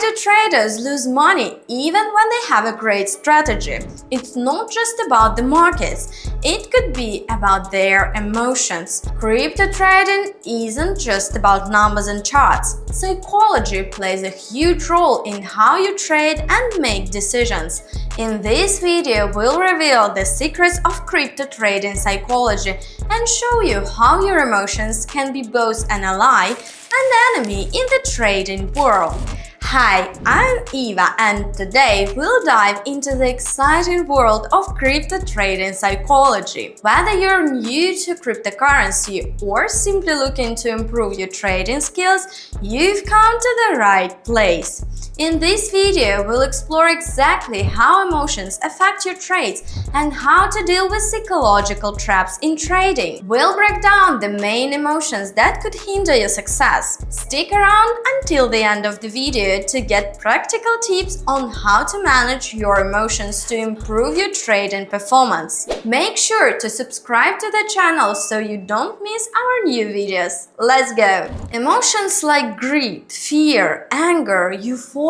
do traders lose money even when they have a great strategy? It's not just about the markets, it could be about their emotions. Crypto trading isn't just about numbers and charts. Psychology plays a huge role in how you trade and make decisions. In this video, we'll reveal the secrets of crypto trading psychology and show you how your emotions can be both an ally and enemy in the trading world. Hi, I'm Eva, and today we'll dive into the exciting world of crypto trading psychology. Whether you're new to cryptocurrency or simply looking to improve your trading skills, you've come to the right place. In this video, we'll explore exactly how emotions affect your trades and how to deal with psychological traps in trading. We'll break down the main emotions that could hinder your success. Stick around until the end of the video to get practical tips on how to manage your emotions to improve your trading performance. Make sure to subscribe to the channel so you don't miss our new videos. Let's go! Emotions like greed, fear, anger, euphoria,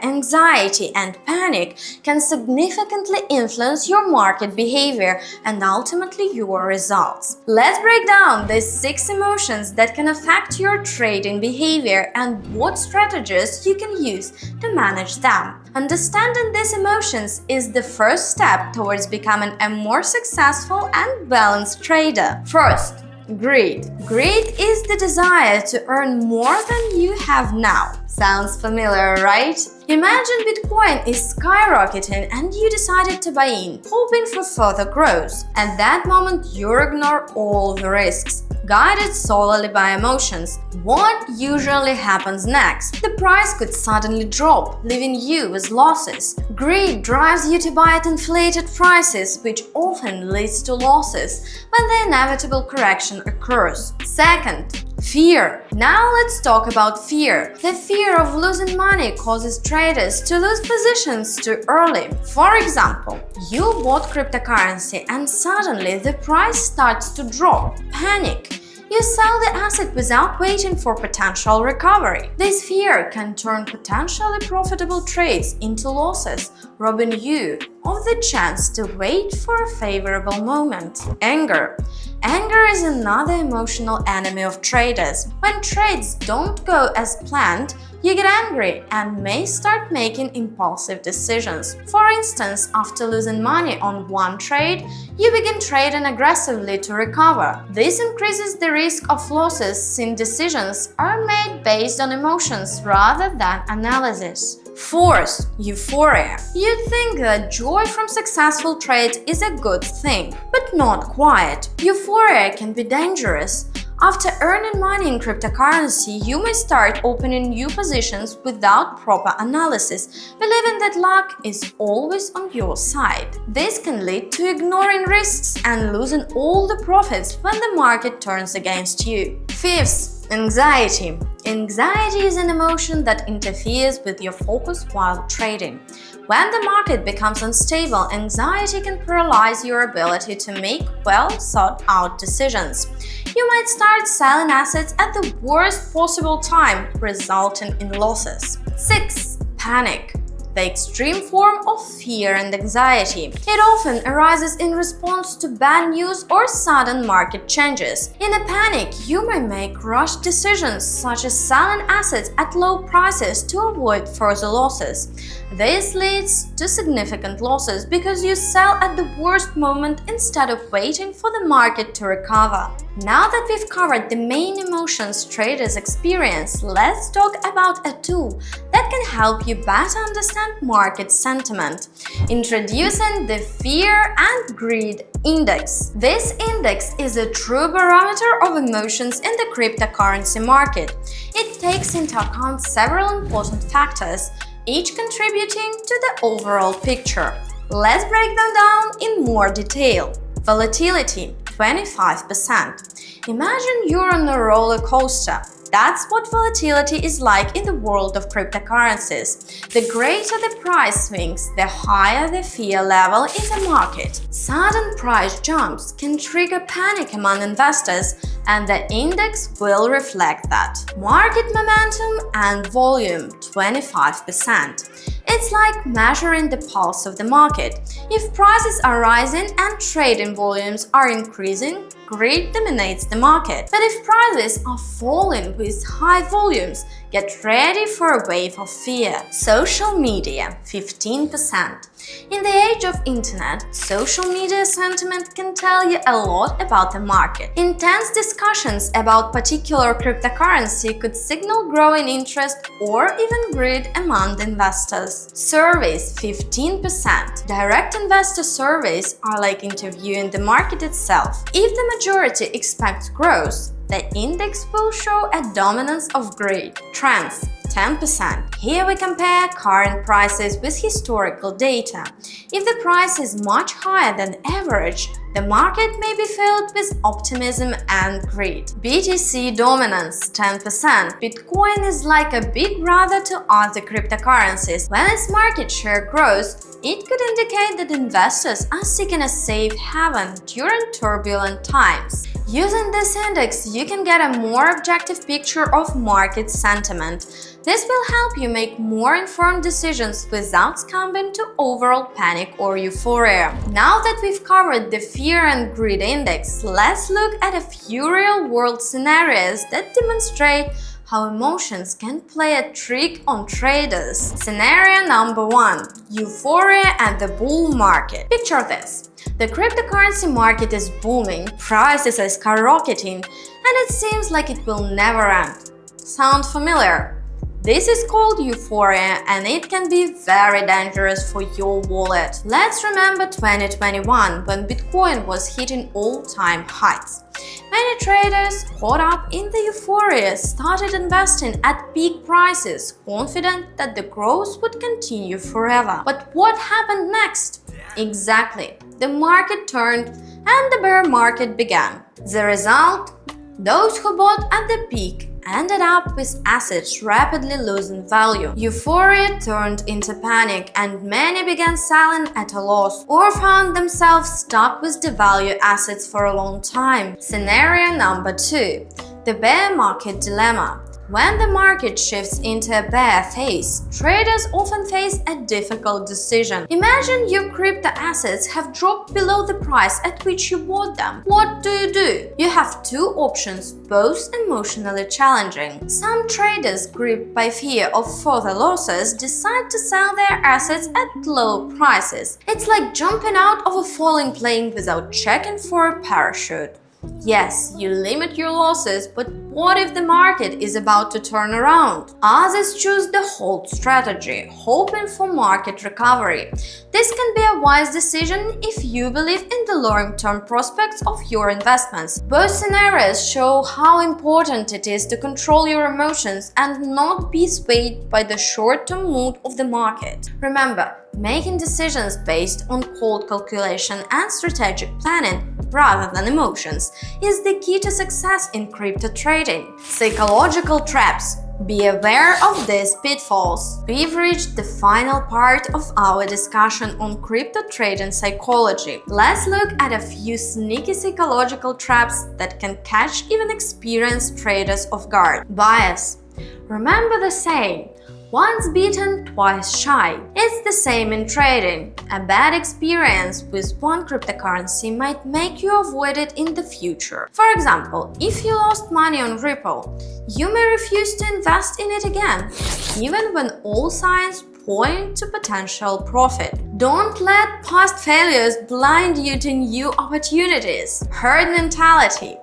anxiety, and panic can significantly influence your market behavior and ultimately your results. Let's break down these 6 emotions that can affect your trading behavior and what strategies you can use to manage them. Understanding these emotions is the first step towards becoming a more successful and balanced trader. First, greed. Greed is the desire to earn more than you have now. Sounds familiar, right? Imagine Bitcoin is skyrocketing and you decided to buy in, hoping for further growth. At that moment, you ignore all the risks. Guided solely by emotions, what usually happens next? The price could suddenly drop, leaving you with losses. Greed drives you to buy at inflated prices, which often leads to losses when the inevitable correction occurs. Second, fear. Now let's talk about fear. The fear of losing money causes traders to lose positions too early. For example, you bought cryptocurrency and suddenly the price starts to drop. Panic. You sell the asset without waiting for potential recovery. This fear can turn potentially profitable trades into losses, robbing you of the chance to wait for a favorable moment. Anger. Anger is another emotional enemy of traders. When trades don't go as planned, you get angry and may start making impulsive decisions. For instance, after losing money on one trade, you begin trading aggressively to recover. This increases the risk of losses since decisions are made based on emotions rather than analysis. Fourth, euphoria. You'd think that joy from successful trades is a good thing, but not quite. Euphoria can be dangerous. After earning money in cryptocurrency, you may start opening new positions without proper analysis, believing that luck is always on your side. This can lead to ignoring risks and losing all the profits when the market turns against you. Fifth, anxiety. Anxiety is an emotion that interferes with your focus while trading. When the market becomes unstable, anxiety can paralyze your ability to make well-thought-out decisions. You might start selling assets at the worst possible time, resulting in losses. 6. Panic. The extreme form of fear and anxiety. It often arises in response to bad news or sudden market changes. In a panic, you may make rushed decisions such as selling assets at low prices to avoid further losses. This leads to significant losses because you sell at the worst moment instead of waiting for the market to recover. Now that we've covered the main emotions traders experience, let's talk about a tool that can help you better understand market sentiment. Introducing the Fear and Greed Index. This index is a true barometer of emotions in the cryptocurrency market. It takes into account several important factors, each contributing to the overall picture. Let's break them down in more detail. Volatility, 25%. Imagine you're on a roller coaster. That's what volatility is like in the world of cryptocurrencies. The greater the price swings, the higher the fear level in the market. Sudden price jumps can trigger panic among investors, and the index will reflect that. Market momentum and volume, 25%. It's like measuring the pulse of the market. If prices are rising and trading volumes are increasing, greed dominates the market. But if prices are falling with high volumes, get ready for a wave of fear. Social media, 15%. In the age of internet, social media sentiment can tell you a lot about the market. Intense discussions about particular cryptocurrency could signal growing interest or even greed among the investors. Surveys, 15%. Direct investor surveys are like interviewing the market itself. If the majority expects growth, the index will show a dominance of greed. Trends, 10%. Here we compare current prices with historical data. If the price is much higher than average, the market may be filled with optimism and greed. BTC dominance, 10%. Bitcoin is like a big brother to other cryptocurrencies. When its market share grows, it could indicate that investors are seeking a safe haven during turbulent times. Using this index, you can get a more objective picture of market sentiment. This will help you make more informed decisions without succumbing to overall panic or euphoria. Now that we've covered the fear and greed index, let's look at a few real-world scenarios that demonstrate how emotions can play a trick on traders. Scenario number 1. Euphoria and the bull market. Picture this. The cryptocurrency market is booming, prices are skyrocketing, and it seems like it will never end. Sound familiar? This is called euphoria, and it can be very dangerous for your wallet. Let's remember 2021, when Bitcoin was hitting all-time highs. Many traders caught up in the euphoria started investing at peak prices, confident that the growth would continue forever. But what happened next? Exactly. The market turned and the bear market began. The result? Those who bought at the peak ended up with assets rapidly losing value. Euphoria turned into panic, and many began selling at a loss or found themselves stuck with devalued assets for a long time. Scenario number 2. The bear market dilemma. When the market shifts into a bear phase, traders often face a difficult decision. Imagine your crypto assets have dropped below the price at which you bought them. What do? You have two options, both emotionally challenging. Some traders, gripped by fear of further losses, decide to sell their assets at low prices. It's like jumping out of a falling plane without checking for a parachute. Yes, you limit your losses, but what if the market is about to turn around? Others choose the hold strategy, hoping for market recovery. This can be a wise decision if you believe in the long-term prospects of your investments. Both scenarios show how important it is to control your emotions and not be swayed by the short-term mood of the market. Remember, making decisions based on cold calculation and strategic planning rather than emotions is the key to success in crypto trading. Psychological traps. Be aware of these pitfalls. We've reached the final part of our discussion on crypto trading psychology. Let's look at a few sneaky psychological traps that can catch even experienced traders off guard. Bias. Remember the saying, once bitten, twice shy. It's the same in trading. A bad experience with one cryptocurrency might make you avoid it in the future. For example, if you lost money on Ripple, you may refuse to invest in it again, even when all signs point to potential profit. Don't let past failures blind you to new opportunities. Herd mentality.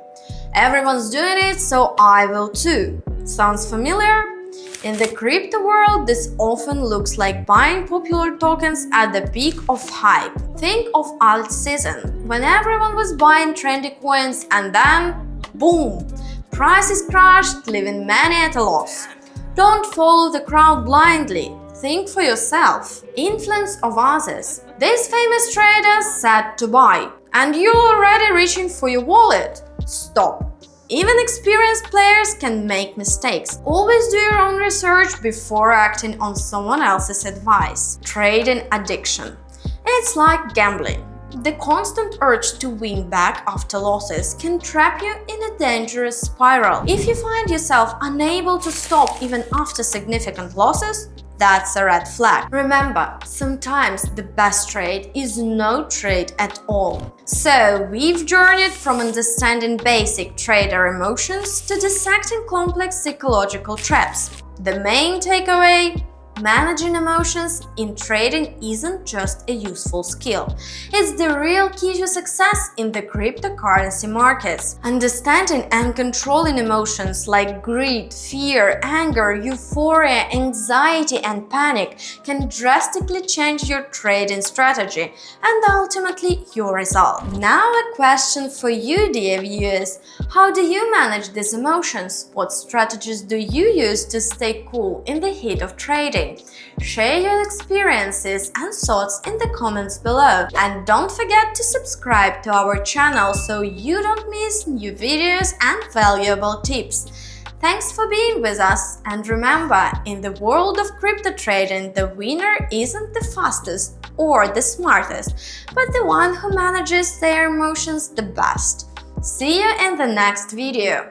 Everyone's doing it, so I will too. Sounds familiar? In the crypto world, this often looks like buying popular tokens at the peak of hype. Think of alt season, when everyone was buying trendy coins and then, boom, prices crashed, leaving many at a loss. Don't follow the crowd blindly. Think for yourself. Influence of others. This famous trader said to buy, and you're already reaching for your wallet. Stop. Even experienced players can make mistakes. Always do your own research before acting on someone else's advice. Trading addiction. It's like gambling. The constant urge to win back after losses can trap you in a dangerous spiral. If you find yourself unable to stop even after significant losses, that's a red flag. Remember, sometimes the best trade is no trade at all. So, we've journeyed from understanding basic trader emotions to dissecting complex psychological traps. The main takeaway: managing emotions in trading isn't just a useful skill. It's the real key to success in the cryptocurrency markets. Understanding and controlling emotions like greed, fear, anger, euphoria, anxiety, and panic can drastically change your trading strategy and ultimately your result. Now a question for you, dear viewers. How do you manage these emotions? What strategies do you use to stay cool in the heat of trading? Share your experiences and thoughts in the comments below. And don't forget to subscribe to our channel so you don't miss new videos and valuable tips. Thanks for being with us, and remember, in the world of crypto trading, the winner isn't the fastest or the smartest, but the one who manages their emotions the best. See you in the next video.